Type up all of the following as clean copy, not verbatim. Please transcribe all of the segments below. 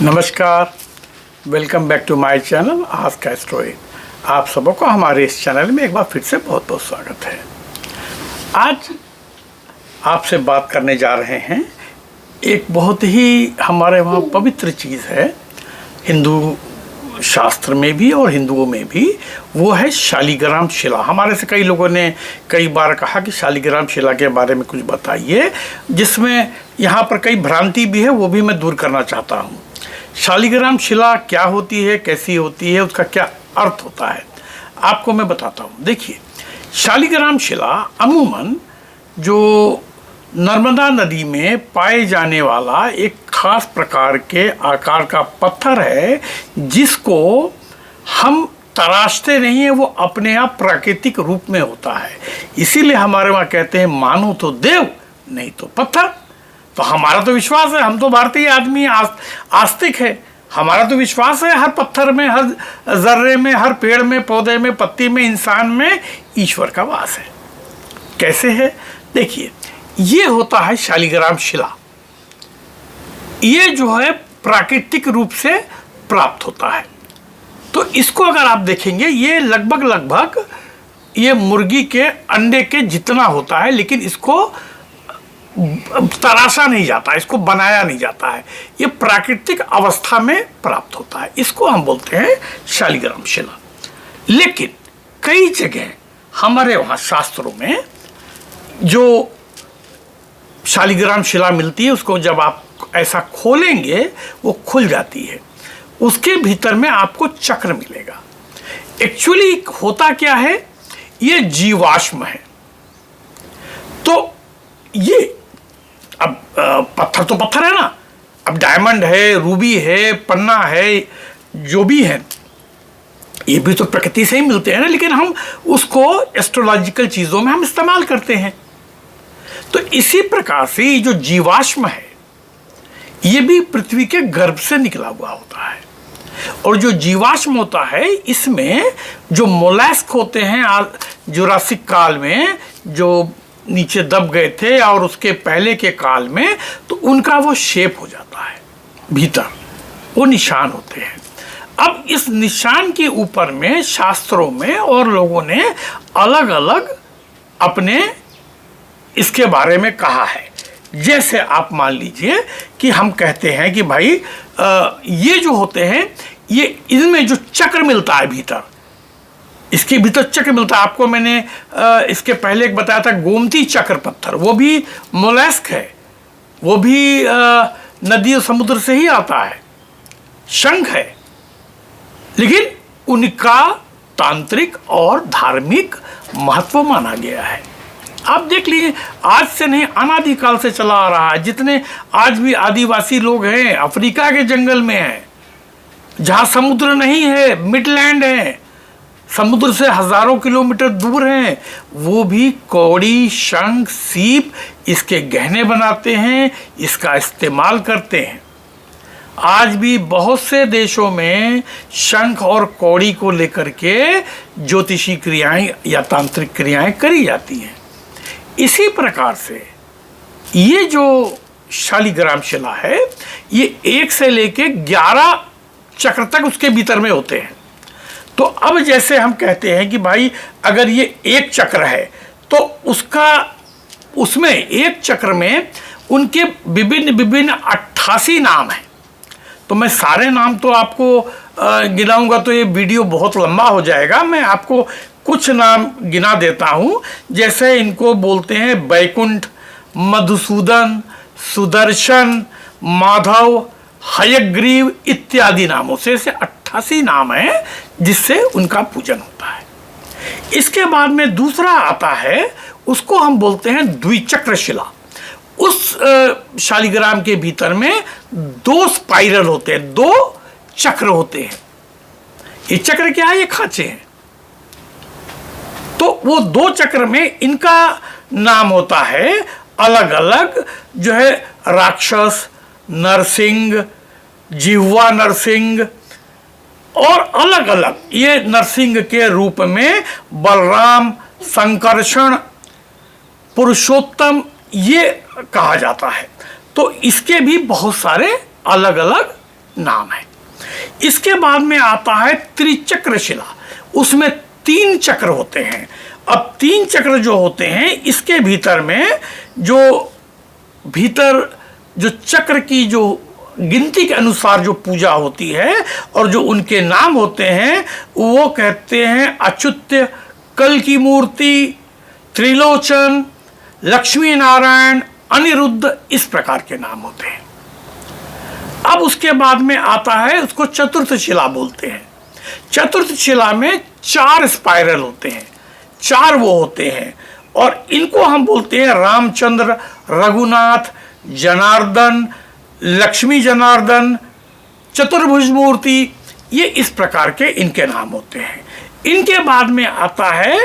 नमस्कार, welcome back to my channel आज का स्टोरी। आप सबको हमारे इस चैनल में एक बार फिर से बहुत बहुत स्वागत है। आज आपसे बात करने जा रहे हैं एक बहुत ही हमारे वहाँ पवित्र चीज़ है, हिंदू शास्त्र में भी और हिंदुओं में भी, वो है शालिग्राम शिला। हमारे से कई लोगों ने कई बार कहा कि शालिग्राम शिला के बारे में कुछ बताइए, जिसमें यहाँ पर कई भ्रांति भी है, वो भी मैं दूर करना चाहता हूँ। शालिग्राम शिला क्या होती है, कैसी होती है, उसका क्या अर्थ होता है, आपको मैं बताता हूँ। देखिए, शालिग्राम शिला अमूमन जो नर्मदा नदी में पाए जाने वाला एक खास प्रकार के आकार का पत्थर है, जिसको हम तराशते नहीं है, वो अपने आप प्राकृतिक रूप में होता है। इसीलिए हमारे वहाँ कहते हैं मानो तो देव नहीं तो पत्थर। तो हमारा तो विश्वास है, हम तो भारतीय आदमी आस्तिक है, हमारा तो विश्वास है हर पत्थर में, हर जर्रे में, हर पेड़ में, पौधे में, पत्ती में, इंसान में ईश्वर का वास है। कैसे है? देखिए, ये होता है शालिग्राम शिला। ये जो है प्राकृतिक रूप से प्राप्त होता है। तो इसको अगर आप देखेंगे, ये लगभग ये मुर्गी के अंडे के जितना होता है, लेकिन इसको तराशा नहीं जाता, इसको बनाया नहीं जाता है, ये प्राकृतिक अवस्था में प्राप्त होता है। इसको हम बोलते हैं शालिग्राम शिला। लेकिन कई जगह हमारे वहाँ शास्त्रों में जो शालिग्राम शिला मिलती है, उसको जब आप ऐसा खोलेंगे वो खुल जाती है, उसके भीतर में आपको चक्र मिलेगा। एक्चुअली होता क्या है, ये जीवाश्म है। तो ये अब पत्थर तो पत्थर है ना, अब डायमंड है, रूबी है, पन्ना है, जो भी है, ये भी तो प्रकृति से ही मिलते हैं ना, लेकिन हम उसको एस्ट्रोलॉजिकल चीज़ों में हम इस्तेमाल करते हैं। तो इसी प्रकार से ये जो जीवाश्म है, ये भी पृथ्वी के गर्भ से निकला हुआ होता है। और जो जीवाश्म होता है, इसमें जो मोलस्क होते हैं जुरासिक काल में, जो नीचे दब गए थे, और उसके पहले के काल में, तो उनका वो शेप हो जाता है, भीतर वो निशान होते हैं। अब इस निशान के ऊपर में शास्त्रों में और लोगों ने अलग अलग अपने इसके बारे में कहा है। जैसे आप मान लीजिए कि हम कहते हैं कि भाई ये जो होते हैं, ये इनमें जो चक्र मिलता है भीतर, इसके भीतर चक्र मिलता है। आपको मैंने इसके पहले एक बताया था, गोमती चक्र पत्थर, वो भी मोलस्क है, वो भी नदी और समुद्र से ही आता है, शंख है, लेकिन उनका तांत्रिक और धार्मिक महत्व माना गया है। आप देख लीजिए, आज से नहीं, अनादिकाल से चला आ रहा है। जितने आज भी आदिवासी लोग हैं, अफ्रीका के जंगल में हैं, जहाँ समुद्र नहीं है, मिडलैंड है, समुद्र से हजारों किलोमीटर दूर हैं, वो भी कौड़ी, शंख, सीप इसके गहने बनाते हैं, इसका इस्तेमाल करते हैं। आज भी बहुत से देशों में शंख और कौड़ी को लेकर के ज्योतिषी क्रियाएं या तांत्रिक क्रियाएं करी जाती हैं। इसी प्रकार से ये जो शालिग्राम शिला है, ये 1 से लेके 11 चक्र तक उसके भीतर में होते हैं। तो अब जैसे हम कहते हैं कि भाई अगर ये एक चक्र है, तो उसमें एक चक्र में उनके विभिन्न 88 नाम हैं। तो मैं सारे नाम तो आपको गिनाऊंगा तो ये वीडियो बहुत लंबा हो जाएगा। मैं आपको कुछ नाम गिना देता हूँ। जैसे इनको बोलते हैं बैकुंठ, मधुसूदन, सुदर्शन, माधव, हयग्रीव इत्यादि नामों से 88 नाम हैं, जिससे उनका पूजन होता है। इसके बाद में दूसरा आता है, उसको हम बोलते हैं द्विचक्र शिला। उस शालिग्राम के भीतर में 2 स्पाइरल होते हैं, 2 चक्र होते हैं। ये चक्र क्या है? ये खांचे हैं। तो वो 2 चक्र में इनका नाम होता है अलग अलग, जो है राक्षस, नरसिंह, जिह्वा नरसिंह, और अलग अलग ये नरसिंह के रूप में बलराम, संकर्षण, पुरुषोत्तम ये कहा जाता है। तो इसके भी बहुत सारे अलग अलग नाम है। इसके बाद में आता है त्रिचक्र शिला, उसमें 3 चक्र होते हैं। अब 3 चक्र जो होते हैं, इसके भीतर में जो चक्र की जो गिनती के अनुसार जो पूजा होती है और जो उनके नाम होते हैं, वो कहते हैं अच्युत्य, कल की मूर्ति, त्रिलोचन, लक्ष्मी नारायण, अनिरुद्ध, इस प्रकार के नाम होते हैं। अब उसके बाद में आता है, उसको चतुर्थ शिला बोलते हैं। चतुर्थ शिला में 4 स्पाइरल होते हैं, 4 वो होते हैं, और इनको हम बोलते हैं रामचंद्र, रघुनाथ, जनार्दन, लक्ष्मी जनार्दन, चतुर्भुज मूर्ति, ये इस प्रकार के इनके नाम होते हैं। इनके बाद में आता है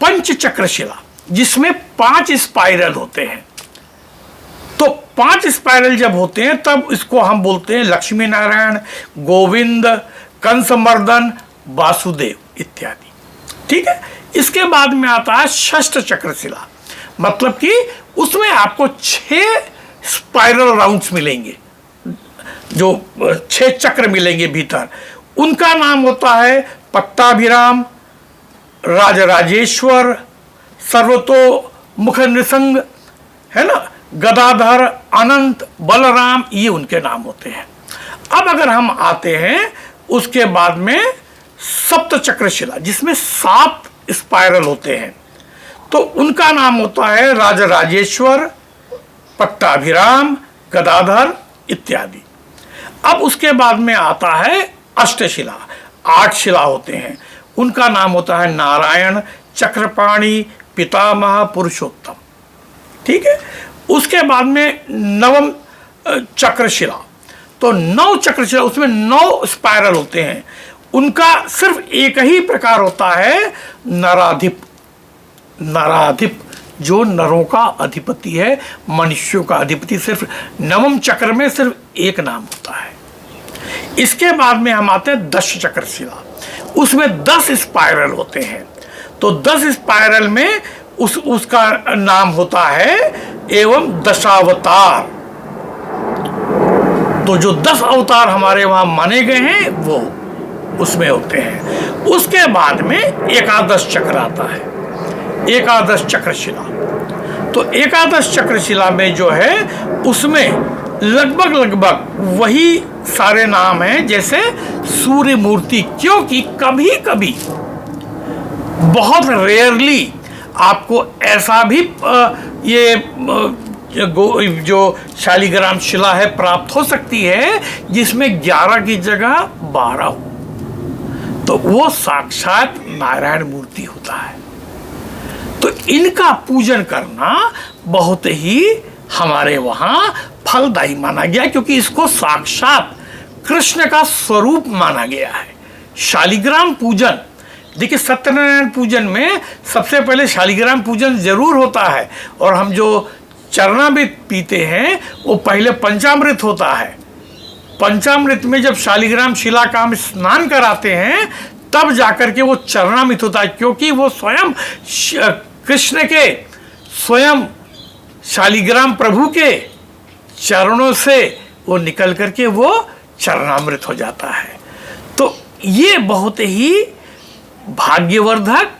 पंचचक्र शिला, जिसमें 5 स्पाइरल होते हैं। तो 5 स्पाइरल जब होते हैं तब इसको हम बोलते हैं लक्ष्मी नारायण, गोविंद, कंसमर्दन, वासुदेव इत्यादि। ठीक है। इसके बाद में आता है षष्ठ चक्र शिला, मतलब कि उसमें आपको 6 स्पाइरल राउंड्स मिलेंगे, जो 6 चक्र मिलेंगे भीतर। उनका नाम होता है पट्टाभिराम, राजराजेश्वर, सर्वतोमुख नृसिंह, है ना, गदाधर, अनंत, बलराम, ये उनके नाम होते हैं। अब अगर हम आते हैं उसके बाद में सप्त चक्र शिला, जिसमें 7 स्पाइरल होते हैं, तो उनका नाम होता है राजराजेश्वर, पट्टाभिराम, गदाधर इत्यादि। अब उसके बाद में आता है अष्टशिला, 8 शिला होते हैं। उनका नाम होता है नारायण, चक्रपाणि, पितामह, पुरुषोत्तम। ठीक है। उसके बाद में नवम चक्रशिला, तो 9 चक्रशिला, उसमें 9 स्पाइरल होते हैं। उनका सिर्फ एक ही प्रकार होता है नराधिप। नराधिप जो नरों का अधिपति है, मनुष्यों का अधिपति, सिर्फ नवम चक्र में सिर्फ एक नाम होता है। इसके बाद में हम आते हैं 10 चक्रशिला, उसमें 10 स्पाइरल होते हैं। तो 10 स्पाइरल में उसका नाम होता है एवं दशावतार। तो जो 10 अवतार हमारे वहां माने गए हैं वो उसमें होते हैं। उसके बाद में एकादश चक्र आता है, एकादश चक्रशिला। तो एकादश चक्रशिला में जो है उसमें लगभग वही सारे नाम हैं जैसे सूर्य मूर्ति, क्योंकि कभी कभी बहुत रेयरली आपको ऐसा भी ये जो शालिग्राम शिला है प्राप्त हो सकती है जिसमें 11 की जगह 12 हो, तो वो साक्षात नारायण मूर्ति होता है। तो इनका पूजन करना बहुत ही हमारे वहाँ फलदायी माना गया, क्योंकि इसको साक्षात कृष्ण का स्वरूप माना गया है। शालिग्राम पूजन, देखिए सत्यनारायण पूजन में सबसे पहले शालिग्राम पूजन जरूर होता है, और हम जो चरणामृत पीते हैं वो पहले पंचामृत होता है। पंचामृत में जब शालिग्राम शिला का हम स्नान कराते हैं तब जाकर के वो चरणामृत होता है, क्योंकि वो स्वयं कृष्ण के, स्वयं शालिग्राम प्रभु के चरणों से वो निकल करके वो चरणामृत हो जाता है। तो ये बहुत ही भाग्यवर्धक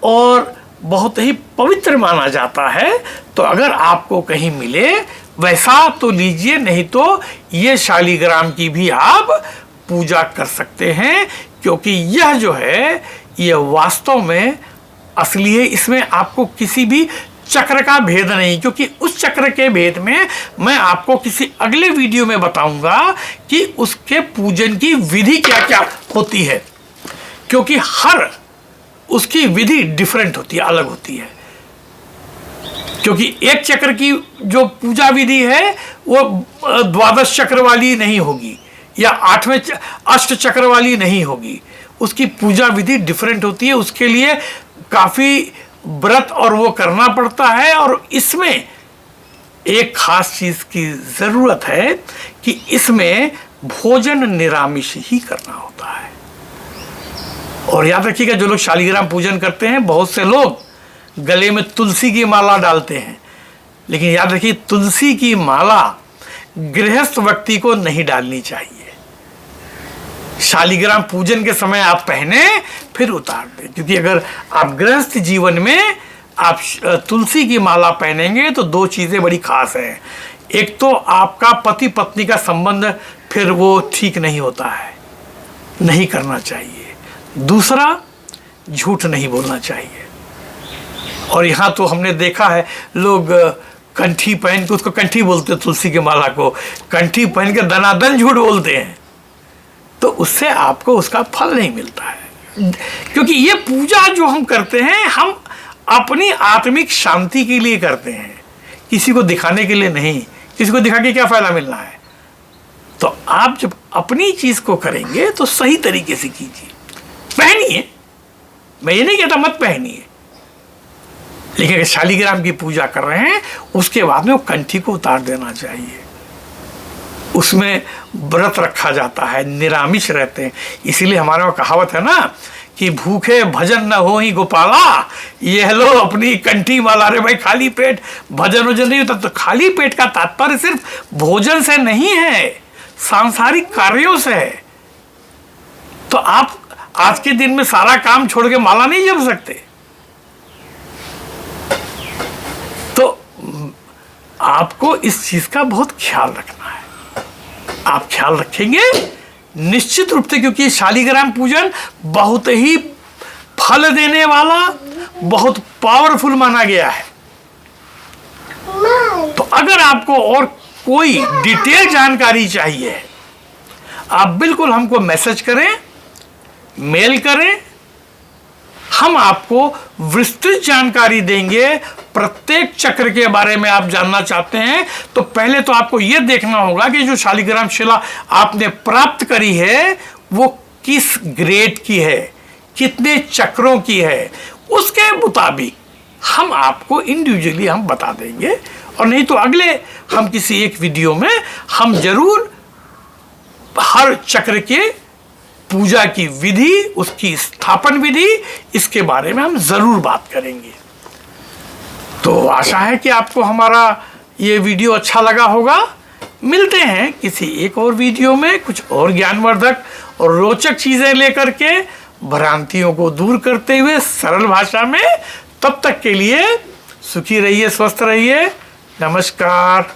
और बहुत ही पवित्र माना जाता है। तो अगर आपको कहीं मिले वैसा तो लीजिए, नहीं तो ये शालिग्राम की भी आप पूजा कर सकते हैं, क्योंकि यह जो है ये वास्तव में असली है। इसमें आपको किसी भी चक्र का भेद नहीं, क्योंकि उस चक्र के भेद में मैं आपको किसी अगले वीडियो में बताऊंगा कि उसके पूजन की विधि क्या क्या होती है, क्योंकि हर उसकी विधि डिफरेंट होती है, अलग होती है। क्योंकि एक चक्र की जो पूजा विधि है वो 12 चक्र वाली नहीं होगी या 8वें अष्ट चक्र वाली नहीं होगी, उसकी पूजा विधि डिफरेंट होती है। उसके लिए काफ़ी व्रत और वो करना पड़ता है, और इसमें एक खास चीज़ की ज़रूरत है कि इसमें भोजन निरामिष ही करना होता है। और याद रखिएगा, जो लोग शालिग्राम पूजन करते हैं, बहुत से लोग गले में तुलसी की माला डालते हैं, लेकिन याद रखिए तुलसी की माला गृहस्थ व्यक्ति को नहीं डालनी चाहिए। शालिग्राम पूजन के समय आप पहने फिर उतार दें, क्योंकि अगर आप गृहस्थ जीवन में आप तुलसी की माला पहनेंगे तो दो चीज़ें बड़ी खास हैं। एक तो आपका पति पत्नी का संबंध फिर वो ठीक नहीं होता है, नहीं करना चाहिए। दूसरा, झूठ नहीं बोलना चाहिए। और यहाँ तो हमने देखा है लोग कंठी पहन के, उसको कंठी बोलते हैं, तुलसी की माला को कंठी पहन के दनादन झूठ बोलते हैं, तो उससे आपको उसका फल नहीं मिलता है। क्योंकि ये पूजा जो हम करते हैं, हम अपनी आत्मिक शांति के लिए करते हैं, किसी को दिखाने के लिए नहीं। किसी को दिखा के क्या फायदा मिलना है। तो आप जब अपनी चीज को करेंगे तो सही तरीके से कीजिए। पहनिए, मैं ये नहीं कहता मत पहनिए, लेकिन अगर शालिग्राम की पूजा कर रहे हैं उसके बाद में वो कंठी को उतार देना चाहिए। उसमें व्रत रखा जाता है, निरामिष रहते हैं। इसीलिए हमारे वहाँ कहावत है ना कि भूखे भजन न हो ही गोपाला, ये लो अपनी कंठी माला। रे भाई, खाली पेट भजन वजन नहीं होता। तो खाली पेट का तात्पर्य सिर्फ भोजन से नहीं है, सांसारिक कार्यों से है। तो आप आज के दिन में सारा काम छोड़ के माला नहीं जप सकते। तो आपको इस चीज का बहुत ख्याल रखना है। आप ख्याल रखेंगे निश्चित रूप से, क्योंकि शालिग्राम पूजन बहुत ही फल देने वाला, बहुत पावरफुल माना गया है। तो अगर आपको और कोई डिटेल जानकारी चाहिए, आप बिल्कुल हमको मैसेज करें, मेल करें। हम आपको विस्तृत जानकारी देंगे। प्रत्येक चक्र के बारे में आप जानना चाहते हैं तो पहले तो आपको यह देखना होगा कि जो शालिग्राम शिला आपने प्राप्त करी है वो किस ग्रेड की है, कितने चक्रों की है। उसके मुताबिक हम आपको इंडिविजुअली हम बता देंगे। और नहीं तो अगले हम किसी एक वीडियो में हम जरूर हर चक्र के पूजा की विधि, उसकी स्थापन विधि, इसके बारे में हम जरूर बात करेंगे। तो आशा है कि आपको हमारा ये वीडियो अच्छा लगा होगा। मिलते हैं किसी एक और वीडियो में कुछ और ज्ञानवर्धक और रोचक चीजें लेकर के, भ्रांतियों को दूर करते हुए सरल भाषा में। तब तक के लिए सुखी रहिए, स्वस्थ रहिए। नमस्कार।